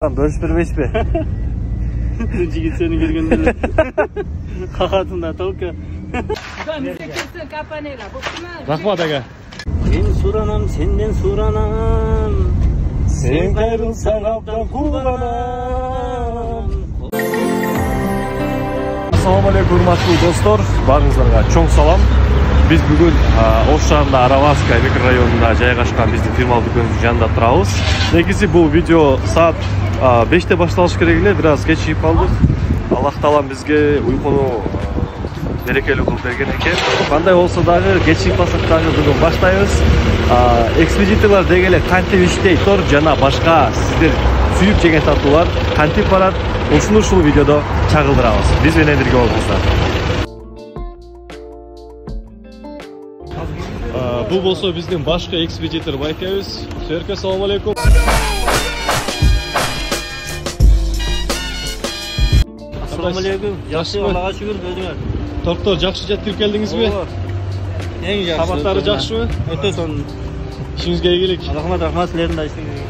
Bölüş бербейсizби? Жигит сени келгенде кахатында толка. Рахмат ага. Мен суранам, сенден суранам. Сен кайрылсаң абдан кулганам. Assalamu alaikum урматтуу достор, баарыңыздарга чоң салам. Биз бүгүн Ош шаарында Араваска микрорайонунда жайгашкан биздин фирмалык дүкөнүбүздүн жанында турабыз. Негизи бул видео саат 5-те башталыш керек эле, бир аз кечигип калдык. Аллах таалам бизге уйкуну берекелүү кылып берген экен. Кандай болсо дагы кечигип калсак дагы бүгүн баштайбыз. Экспедиторлор деги эле кантип иштейтор жана башка сиздер сүйүп жеген тартуулар кантип барат, ушуну ушул видеодо чагылдырабыз. Биз менен бирге болуңуздар. Бул болсо биздин башка экспедитор байкебиз. Серке, салам алейкум. Assalamu alaikum. Жакшы, Аллага шүгүр, өзүңөр. Торттор жакшы жеткирип келдиңизби? Эң жакшы. Сабаттары жакшыбы? Өтө сонун. İşinizге ийгилик. Рахмат, рахмат, силердин да ишиңизге.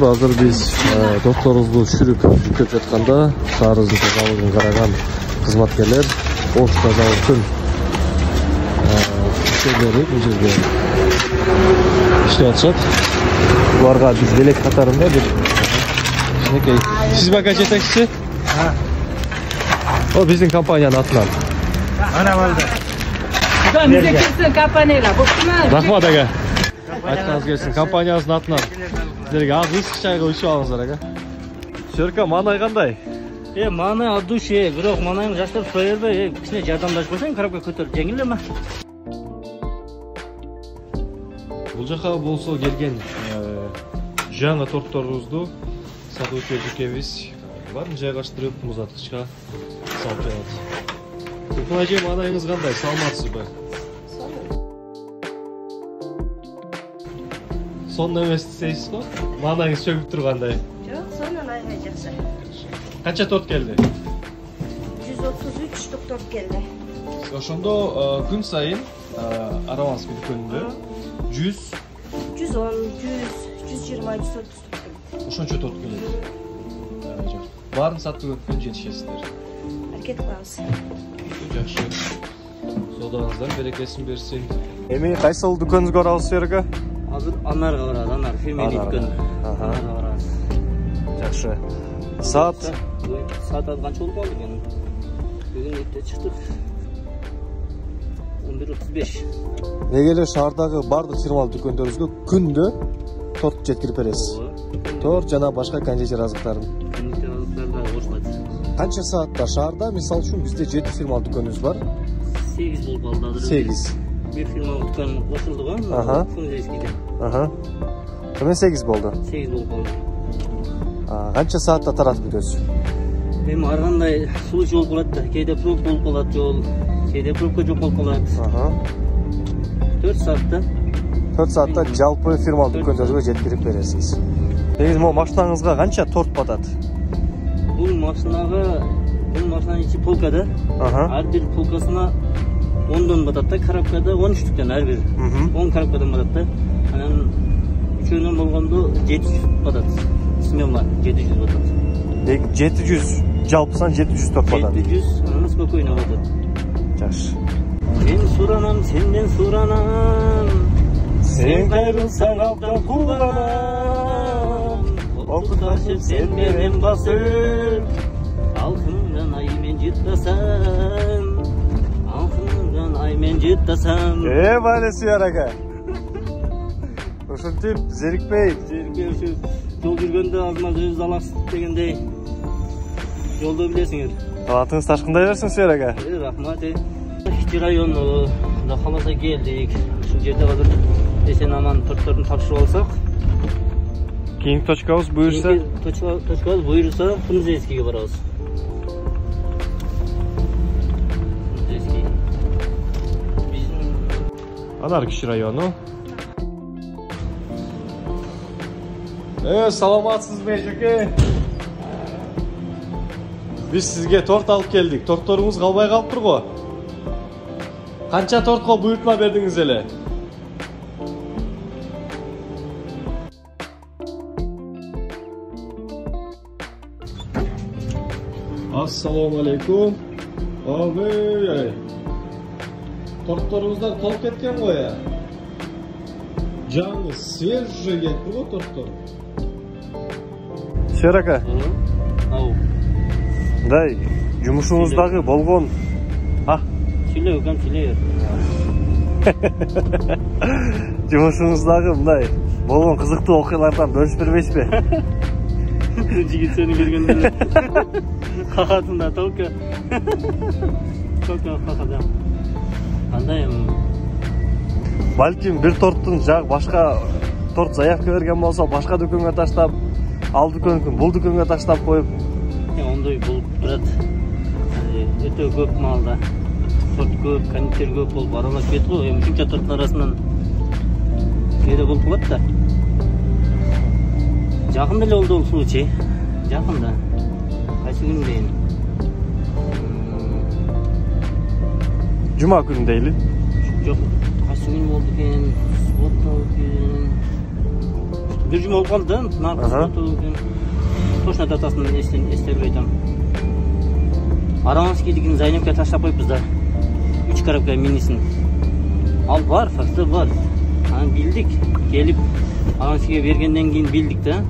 Азыр биз докторубузду түшүрүп жүктөп жатканда шаарыбыздын тазалыгын караган кызматкерлер Ош тазалыктын ишчилери бул жерге иштеп атышат. Буларга биз белек катарында бир кичинекей. Сиз бака жетекчиси? О, биздин компаниянын атынан. Ана болду. Рахмат ага. Айтканыңыз келсин, компаниябыздын атынан. Силерге ак ысык чай кылып ичип алыңыздар ага. Серка, маанай кандай? Маанай от души, бирок маанайын жаштап тура бербей, кичине жардамдашып койсоң, коробка көтөрүп жеңил эле. Бул жака болсо келген жаңы тортторубузду сатуучу жекебиз баарын жайгаштырып, муздаткычка салып жатат. Укун ажем, маанайыңыз кандай? Саламатсызбы? Сонун эмес десейсиз го? Маанайыңыз чөгүп тургандай. Жок, сонун айга жакшы. Канча торт келди? 133 торт келди. Ошондо күн сайын Араваска дүкөнүндө 100, 110, 100, 120, 130 торт. ошончо торт келет. Баарын сатып күн жетишесиздер. Аракет кылабыз. Жакшы. Содаңыздар берекесин берсин. Эми кайсыл дүкөнүңүзгө барабыз Серка? Азыр Анарга барабыз, Анар фирмений дүкөн. Анарга барабыз. Жакшы. Саат канча болуп калды экен? Бүгүн эрте чыктык. 11:35. Неге эле шаардагы бардык фирмалык дүкөндөрүбүзгө күндө торт жеткирип бересиз? Торт жана башка кондитер азыктарын. Кондитер азыктарды кошулат. Канча саатта шаарда, мисалы үчүн бизде 7 фирмалык дүкөнүбүз бар. 8 болуп калды азыр. 8. Bir firmалык дүкөн кошулду го. Фунзейскийде. Эми 8 болду. 8 болуп калды. Канча саатта таратып бүтөсүз? Эми ар кандай случай болуп калат да. Кээде пробка болуп калат жол, кээде пробка жок болуп калат. 4 саатта. 4 саатта жалпы фирмалык дүкөндөргө жеткирип бересиз. Негизи могу машинаңызга канча торт батат? Бул машинанын ичи полкада. Ар бир полкасына 10 батат да, коробкада 13 түктөн ар бир. 10 коробкадан батат да. Анан үчөөнөн болгондо 700 батат. Смело 700 батат. 700 жалпысынан 700 торт батат. 700 анан спокойно батат. Жакшы. Мен суранам, сенден суранам. Сен кайрылсаң абдан кулганам. Окуташы сен менен басып. Алкымдан ай мен жыттасам. Алкымдан ай мен жыттасам. Бале сүйөр ага. Ушинтип зерикпей. Ушу жол жүргөндө азмаз өз аласыз дегендей. Жолдо билесиңер. Талантыңыз ташкындай берсин сүйөр ага. Рахмат. Ички району да каласа келдик. Ушул жерде азыр эсен аман торттордун тапшырып алсак. Кийинки точкабыз буюрса? Точкабыз буюрса Фунзейскийге барабыз. Фунзейский. Анар киши району. Саламатсызбы жеке? Biz sizge tort alıp geldik. Tortlarımız kalmaya kalıp dur go. Kança tortko buyurtma berdiniz ele? Assalamu alaikum. Abi, tortlarımızdan tolk etken koy ya. Canlı, свежий geldi bu tortlar. Şeraka. Ау. Day, жұмышыңыздағы болған. Сөйле, өкем сөйле. Жұмышыңыздағы мындай болған қызықты оқиғалардан бөліс бермейсіз бе? Жігіт сені көргенде қақатында толка. Толка қақада. Қандай Бәлкім бір торттың жағы башқа торт заявка берген болса, башқа дүкенге таштап, ал дүкенкін бұл дүкенге таштап қойып. Ондай болып тұрады. Өте көп малда. Торт көп, кондитер көп болып аралас кетті ғой. Үшінші торттың арасынан кейде болып қалады да. Жақында эле oldu ол случай. Жақында. Қайсы күн дейін? Жұма күнінде или? Жоқ, қайсы күн болды екен? Суббота екен. Bir жұма болып қалды, нарқы суббота екен. Точно датасын естелбей айтам. Араманскийдікін Зайнепке таштап қойыппыз да. 3 коробка минисін. Ал бар, факты бар. Білдік, келіп Араманскийге бергенден кейін білдік да.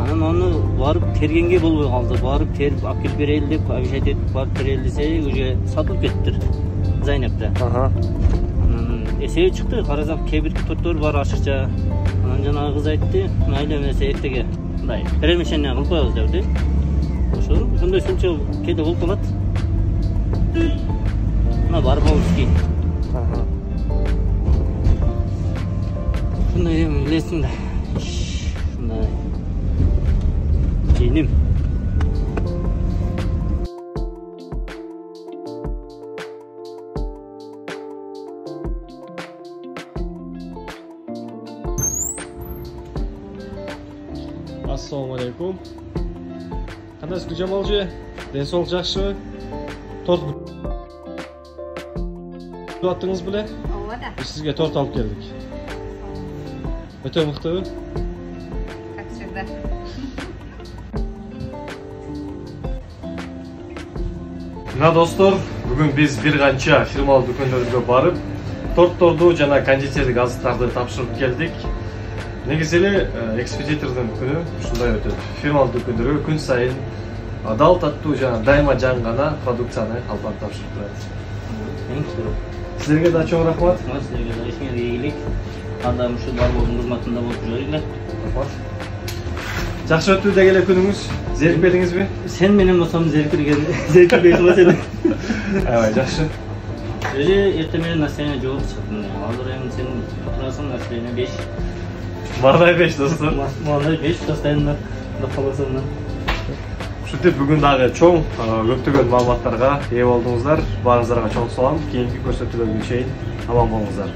Анан оны барып тергенге болбой қалды. Барып теріп апкеліп берейін деп, обещать етіп барып берейін десе, уже сатылып кеттір Зайнепте. Есеу шықты, қарасақ кейбір торттар бар ашықша. Анан жаңағы қыз айтты, майлы өмесе ертеге перемешение қылып қоямыз деп. Сондай случай кейде болып қалады. Мына барып Араманский. Шындай білесің да. Шындай. Кейінім. Assalamu alaikum. Қандайсыз Жамал же? Денсаулық жақсы? Торт аттыңыз біле? Ооба да. Біз сізге торт алып келдік. Өте мықты? Как всегда. Мына достор, бүгін біз бір қанша фирмалы дүкендерге барып, тортторду жана кондитерлік азыктарды тапшырып келдік. Негізелі экспедитордың күні ушундай өтөт. Фирмалы дүкендерге күн сайын адал таттуу жана дайыма жаңгана продукцияны алып тапшырып турат. Сіздерге да чоң рахмат. Сіздерге да ишиңерге ийгилик. Адам ушу барлоодун кызматында болуп жүргүлө. Жакшы өттү дегеле күнүңүз. Зерикпедиңизби? Сен менен болсом зерикпей кала сен. Аябай жакшы. Өзү эртең менен настроение жоготуп чыктым. Азыр эми сен турасың, настроение 5. Мандай 5 достор. Мандай 5 постоянно да каласың. Ушинтип бүгүн дагы чоң көптөгөн маалыматтарга ээ болдуңуздар. Баарыңыздарга чоң салам. Кийинки көрсөтүүлөргө чейин аман болуңуздар.